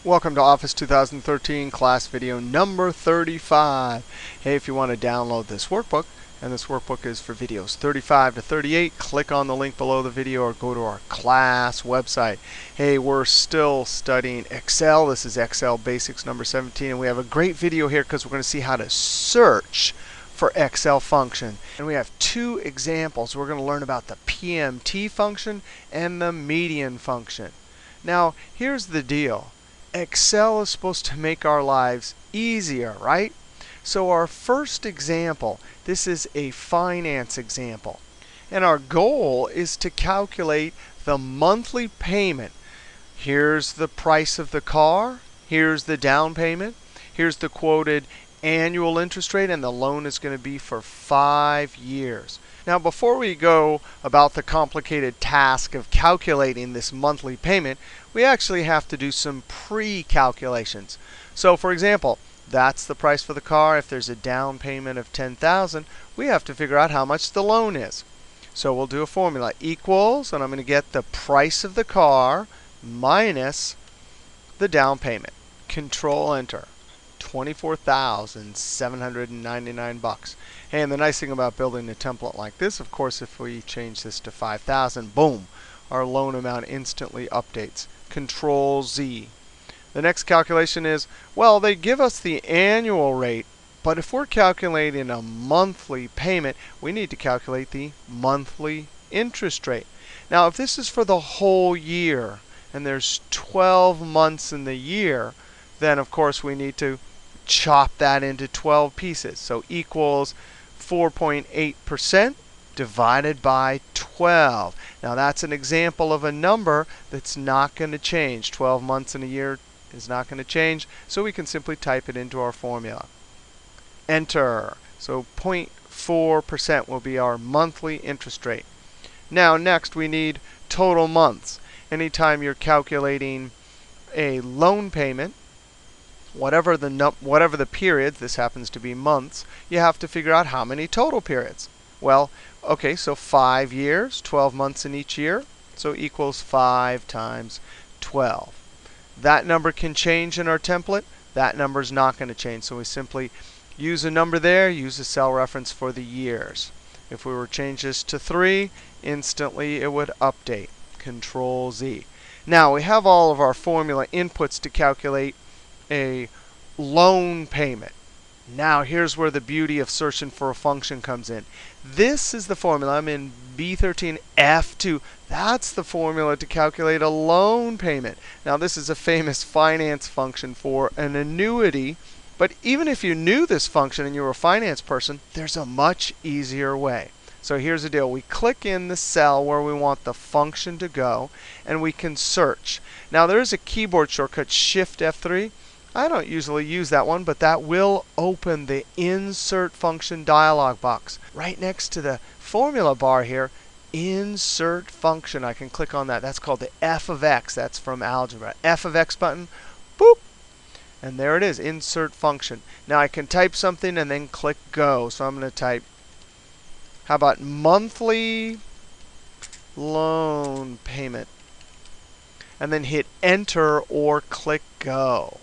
Welcome to Office 2013 class video number 35. Hey, if you want to download this workbook, and this workbook is for videos 35 to 38, click on the link below the video or go to our class website. Hey, we're still studying Excel. This is Excel Basics number 17, and we have a great video here because we're going to see how to search for Excel function. And we have two examples. We're going to learn about the PMT function and the median function. Now, here's the deal. Excel is supposed to make our lives easier, right? So our first example, this is a finance example. And our goal is to calculate the monthly payment. Here's the price of the car. Here's the down payment. Here's the quoted annual interest rate, and the loan is going to be for 5 years. Now, before we go about the complicated task of calculating this monthly payment, we actually have to do some pre-calculations. So, for example, that's the price for the car. If there's a down payment of $10,000, we have to figure out how much the loan is. So we'll do a formula equals, and I'm going to get the price of the car minus the down payment. Control Enter. $24,799. Hey, and the nice thing about building a template like this, of course, if we change this to 5,000, boom, our loan amount instantly updates. Control Z. The next calculation is, well, they give us the annual rate, but if we're calculating a monthly payment, we need to calculate the monthly interest rate. Now, if this is for the whole year, and there's 12 months in the year, then of course we need to chop that into 12 pieces. So equals 4.8% divided by 12. Now that's an example of a number that's not going to change. 12 months in a year is not going to change, so we can simply type it into our formula. Enter. So 0.4% will be our monthly interest rate. Now next we need total months. Anytime you're calculating a loan payment, whatever the periods, this happens to be months, you have to figure out how many total periods. Well, okay, so 5 years, 12 months in each year, so equals 5 times 12. That number can change in our template. That number is not going to change, so we simply use a number there, use a cell reference for the years. If we were to change this to 3, instantly it would update. Control Z. Now we have all of our formula inputs to calculate a loan payment. Now here's where the beauty of searching for a function comes in. This is the formula. I'm in B13F2. That's the formula to calculate a loan payment. Now this is a famous finance function for an annuity, but even if you knew this function and you were a finance person, there's a much easier way. So here's the deal. We click in the cell where we want the function to go, and we can search. Now there is a keyboard shortcut, Shift F3. I don't usually use that one, but that will open the Insert Function dialog box. Right next to the formula bar here, Insert Function. I can click on that. That's called the f of x. That's from algebra. F of x button, boop, and there it is, Insert Function. Now I can type something and then click Go. So I'm going to type, how about monthly loan payment? And then hit Enter or click Go.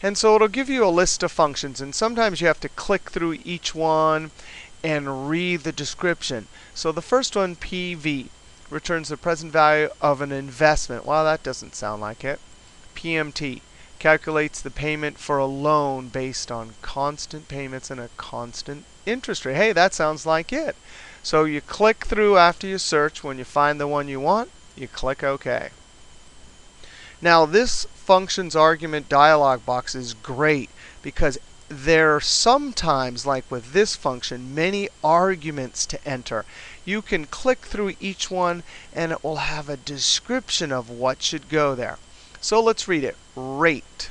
And so it'll give you a list of functions, and sometimes you have to click through each one and read the description. So the first one, PV, returns the present value of an investment. Well, that doesn't sound like it. PMT calculates the payment for a loan based on constant payments and a constant interest rate. Hey, that sounds like it. So you click through after you search. When you find the one you want, you click OK. Now this function's argument dialog box is great because there are sometimes, like with this function, many arguments to enter. You can click through each one and it will have a description of what should go there. So let's read it. Rate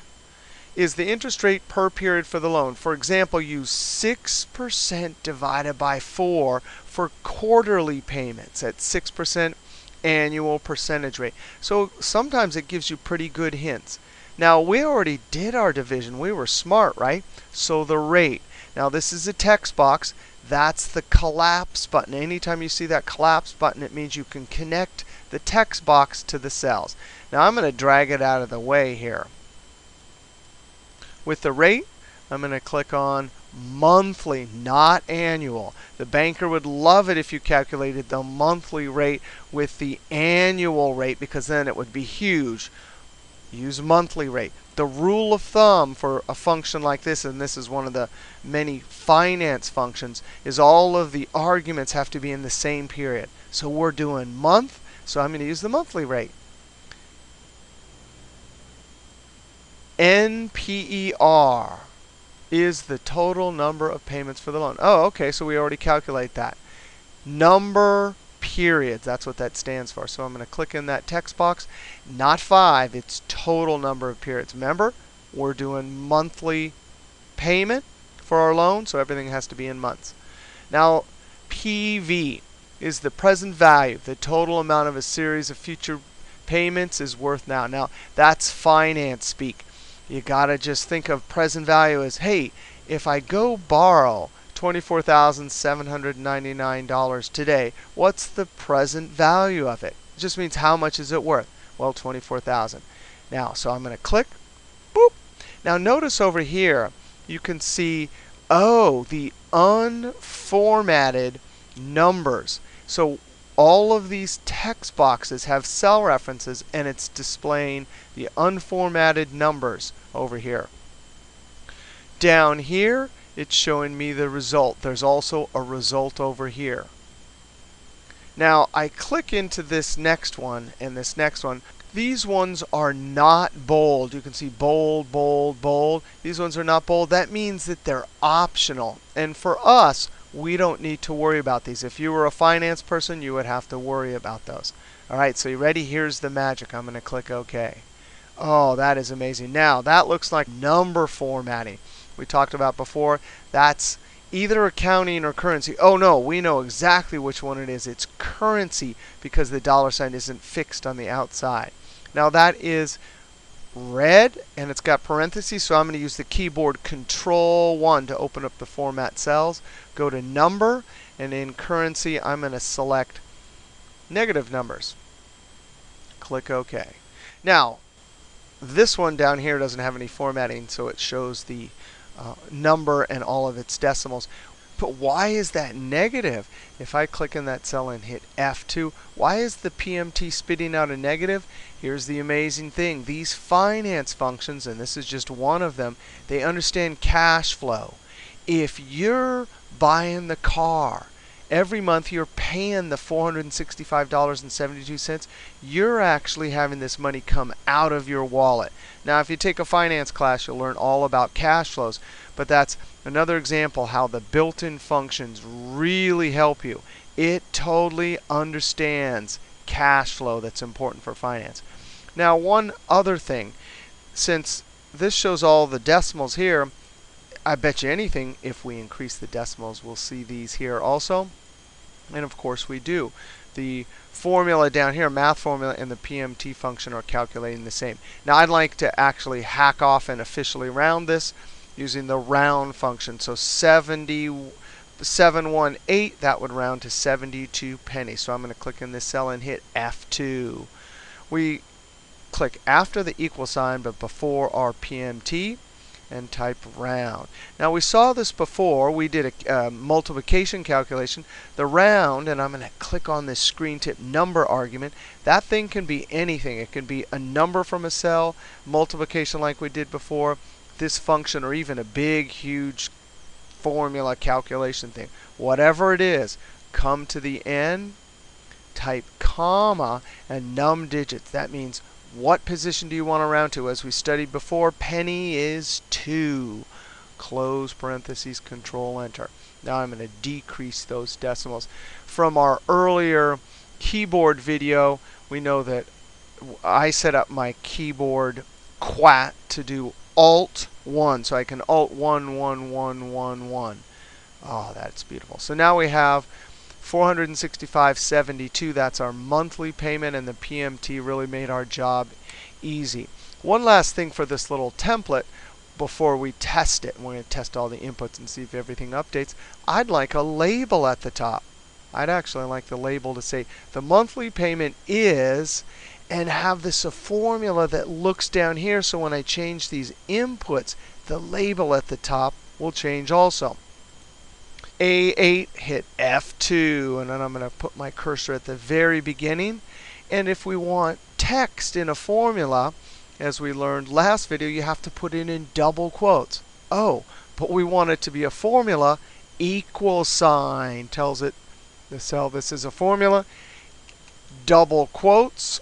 is the interest rate per period for the loan. For example, use 6% divided by 4 for quarterly payments at 6% annual percentage rate. So sometimes it gives you pretty good hints. Now we already did our division. We were smart, right? So the rate. Now this is a text box. That's the collapse button. Anytime you see that collapse button, it means you can connect the text box to the cells. Now I'm going to drag it out of the way here. With the rate, I'm going to click on monthly, not annual. The banker would love it if you calculated the monthly rate with the annual rate, because then it would be huge. Use monthly rate. The rule of thumb for a function like this, and this is one of the many finance functions, is all of the arguments have to be in the same period. So we're doing month, so I'm going to use the monthly rate. NPER is the total number of payments for the loan. Oh, okay, so we already calculate that. Number periods, that's what that stands for. So I'm going to click in that text box. Not 5, it's total number of periods. Remember, we're doing monthly payment for our loan, so everything has to be in months. Now, PV is the present value. The total amount of a series of future payments is worth now. Now, that's finance speak. You got to just think of present value as, hey, if I go borrow $24,799 today, what's the present value of it? It just means how much is it worth? Well, $24,000. Now, so I'm going to click. Boop. Now, notice over here, you can see, oh, the unformatted numbers. So all of these text boxes have cell references, and it's displaying the unformatted numbers over here. Down here, it's showing me the result. There's also a result over here. Now, I click into this next one and this next one. These ones are not bold. You can see bold, bold, bold. These ones are not bold. That means that they're optional. And for us, we don't need to worry about these. If you were a finance person, you would have to worry about those. All right, so you ready? Here's the magic. I'm going to click OK. Oh, that is amazing. Now, that looks like number formatting. We talked about before. That's either accounting or currency. Oh, no, we know exactly which one it is. It's currency because the dollar sign isn't fixed on the outside. Now, that is red, and it's got parentheses, so I'm going to use the keyboard Control-1 to open up the format cells. Go to number, and in currency, I'm going to select negative numbers. Click OK. Now, this one down here doesn't have any formatting, so it shows the number and all of its decimals. But why is that negative? If I click in that cell and hit F2, why is the PMT spitting out a negative? Here's the amazing thing. These finance functions, and this is just one of them, they understand cash flow. If you're buying the car, every month you're paying the $465.72, you're actually having this money come out of your wallet. Now, if you take a finance class, you'll learn all about cash flows. But that's another example how the built-in functions really help you. It totally understands cash flow that's important for finance. Now, one other thing, since this shows all the decimals here, I bet you anything, if we increase the decimals, we'll see these here also. And of course we do. The formula down here, math formula, and the PMT function are calculating the same. Now, I'd like to actually hack off and officially round this using the round function. So 718, that would round to 72 pennies. So I'm going to click in this cell and hit F2. We click after the equal sign, but before our PMT, and type round. Now, we saw this before. We did a multiplication calculation. The round, and I'm going to click on this screen tip number argument. That thing can be anything. It can be a number from a cell, multiplication like we did before, this function, or even a big, huge formula calculation thing. Whatever it is, come to the end, type comma, and num digits. That means what position do you want to round to? As we studied before, penny is 2. Close parentheses, Control Enter. Now I'm going to decrease those decimals. From our earlier keyboard video, we know that I set up my keyboard quat to do Alt 1. So I can Alt 1, 1, 1, 1, 1. Oh, that's beautiful. So now we have $465.72. That's our monthly payment, and the PMT really made our job easy. One last thing for this little template before we test it. We're going to test all the inputs and see if everything updates. I'd like a label at the top. I'd actually like the label to say the monthly payment is, and have this a formula that looks down here, so when I change these inputs, the label at the top will change also. A8, hit F2, and then I'm going to put my cursor at the very beginning. And if we want text in a formula, as we learned last video, you have to put it in double quotes. Oh, but we want it to be a formula. Equal sign tells it the cell this is a formula. Double quotes,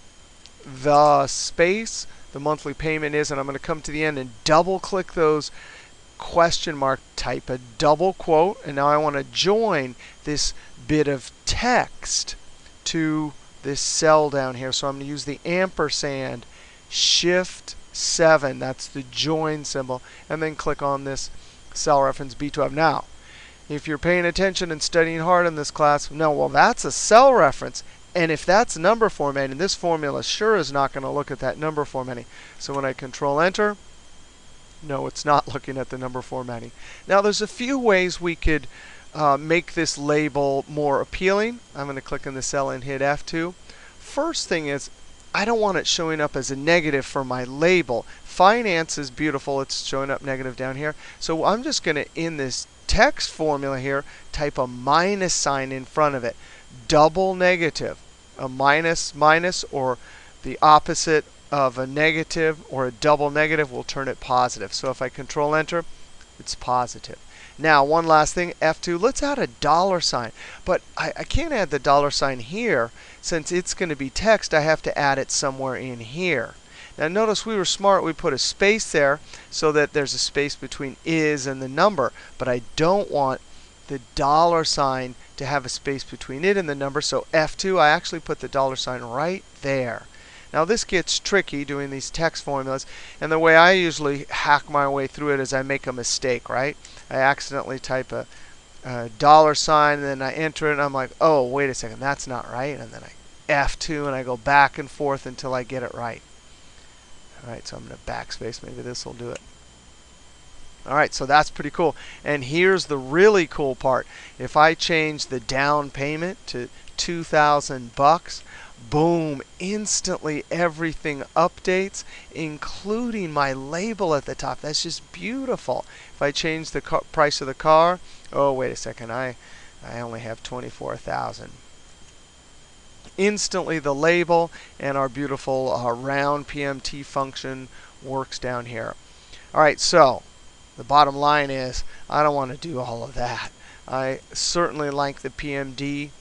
the space, the monthly payment is, and I'm going to come to the end and double click those question mark, type a double quote, and now I want to join this bit of text to this cell down here. So I'm going to use the ampersand, shift 7, that's the join symbol, and then click on this cell reference B12. Now, if you're paying attention and studying hard in this class, no, well, that's a cell reference. And if that's number formatting, this formula sure is not going to look at that number formatting. So when I control enter, no, it's not looking at the number formatting. Now, there's a few ways we could make this label more appealing. I'm going to click on the cell and hit F2. First thing is, I don't want it showing up as a negative for my label. Finance is beautiful. It's showing up negative down here. So I'm just going to, in this text formula here, type a minus sign in front of it. Double negative. A minus, minus, or the opposite of a negative or a double negative will turn it positive. So if I control enter, it's positive. Now, one last thing, F2, let's add a dollar sign. But I can't add the dollar sign here. Since it's going to be text, I have to add it somewhere in here. Now, notice we were smart. We put a space there so that there's a space between is and the number. But I don't want the dollar sign to have a space between it and the number. So F2, I actually put the dollar sign right there. Now, this gets tricky doing these text formulas, and the way I usually hack my way through it is I make a mistake, right? I accidentally type a dollar sign, and then I enter it, and I'm like, oh, wait a second, that's not right. And then I F2, and I go back and forth until I get it right. All right, so I'm going to backspace. Maybe this will do it. All right, so that's pretty cool. And here's the really cool part. If I change the down payment to $2,000, boom, instantly everything updates, including my label at the top. That's just beautiful. If I change the price of the car, oh, wait a second, I only have $24,000. Instantly the label and our beautiful round PMT function works down here. All right, so the bottom line is I don't want to do all of that. I certainly like the PMD.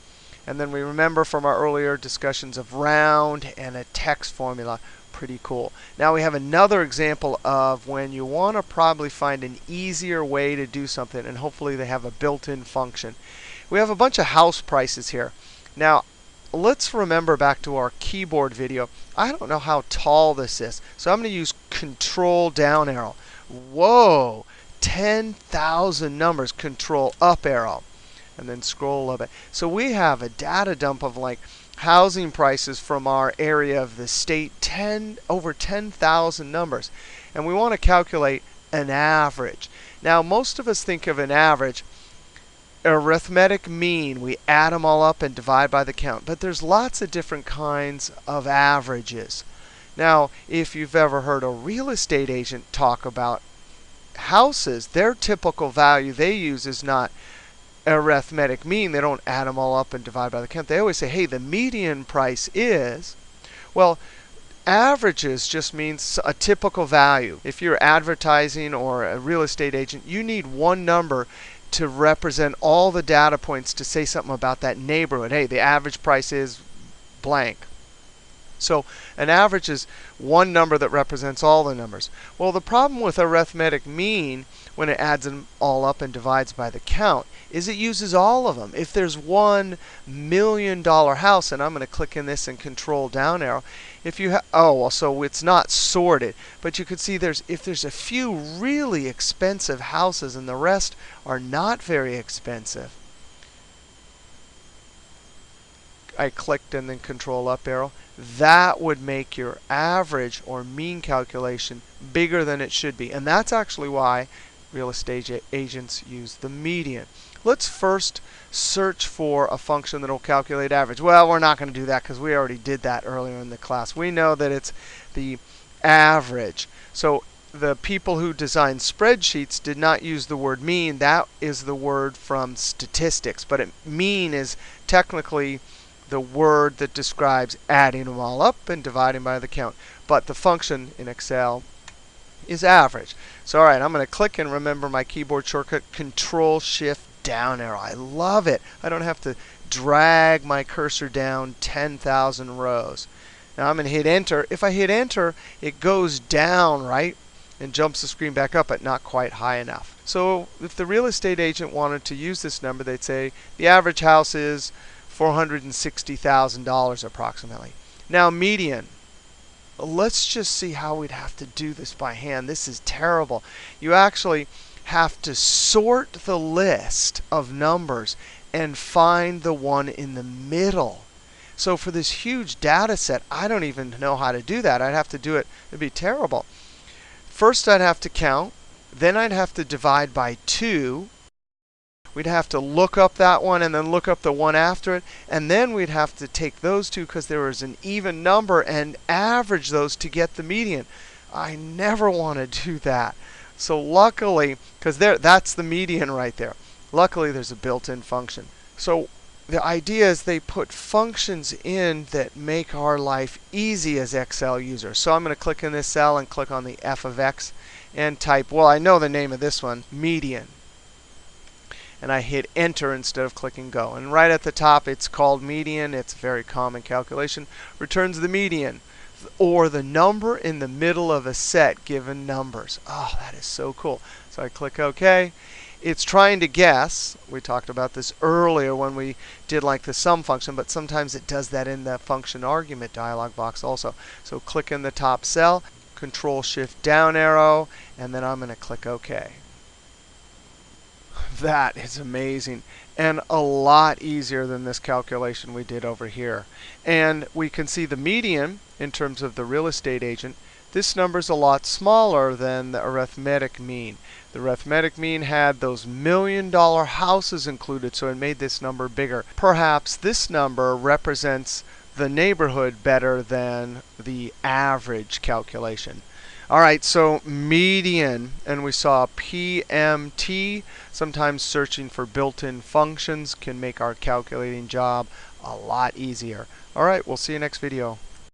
And then we remember from our earlier discussions of round and a text formula. Pretty cool. Now we have another example of when you want to probably find an easier way to do something, and hopefully they have a built-in function. We have a bunch of house prices here. Now, let's remember back to our keyboard video. I don't know how tall this is, so I'm going to use Control down arrow. Whoa, 10,000 numbers. Control up arrow. And then scroll a little bit. So we have a data dump of like housing prices from our area of the state, over 10,000 numbers. And we want to calculate an average. Now, most of us think of an average, arithmetic mean. We add them all up and divide by the count. But there's lots of different kinds of averages. Now, if you've ever heard a real estate agent talk about houses, their typical value they use is not arithmetic mean. They don't add them all up and divide by the count. They always say, hey, the median price is. Well, averages just means a typical value. If you're advertising or a real estate agent, you need one number to represent all the data points to say something about that neighborhood. Hey, the average price is blank. So an average is one number that represents all the numbers. Well, the problem with arithmetic mean when it adds them all up and divides by the count is it uses all of them. If there's $1 million house, and I'm going to click in this and Control down arrow, if you well, so it's not sorted, but you could see if there's a few really expensive houses and the rest are not very expensive. I clicked and then Control up arrow. That would make your average or mean calculation bigger than it should be. And that's actually why real estate agents use the median. Let's first search for a function that will calculate average. Well, we're not going to do that because we already did that earlier in the class. We know that it's the average. So the people who designed spreadsheets did not use the word mean. That is the word from statistics. But mean is technically the word that describes adding them all up and dividing by the count. But the function in Excel is average. So all right, I'm going to click and remember my keyboard shortcut, Control Shift down arrow. I love it. I don't have to drag my cursor down 10,000 rows. Now I'm going to hit enter. If I hit enter, it goes down, right? And jumps the screen back up, but not quite high enough. So if the real estate agent wanted to use this number, they'd say the average house is $460,000 approximately. Now median. Let's just see how we'd have to do this by hand. This is terrible. You actually have to sort the list of numbers and find the one in the middle. So for this huge data set, I don't even know how to do that. I'd have to do it. It'd be terrible. First, I'd have to count. Then I'd have to divide by 2. We'd have to look up that one and then look up the one after it. And then we'd have to take those two because there was an even number and average those to get the median. I never want to do that. So luckily, because that's the median right there. Luckily, there's a built-in function. So the idea is they put functions in that make our life easy as Excel users. So I'm going to click in this cell and click on the f of x and type, well, I know the name of this one, median. And I hit enter instead of clicking go. And right at the top, it's called median. It's a very common calculation. Returns the median, or the number in the middle of a set given numbers. Oh, that is so cool. So I click OK. It's trying to guess. We talked about this earlier when we did like the sum function, but sometimes it does that in the function argument dialog box also. So click in the top cell, Control Shift down arrow, and then I'm going to click OK. That is amazing and a lot easier than this calculation we did over here. And we can see the median in terms of the real estate agent. This number is a lot smaller than the arithmetic mean. The arithmetic mean had those $1 million houses included, so it made this number bigger. Perhaps this number represents the neighborhood better than the average calculation. All right, so median, and we saw PMT. Sometimes searching for built-in functions can make our calculating job a lot easier. All right, we'll see you next video.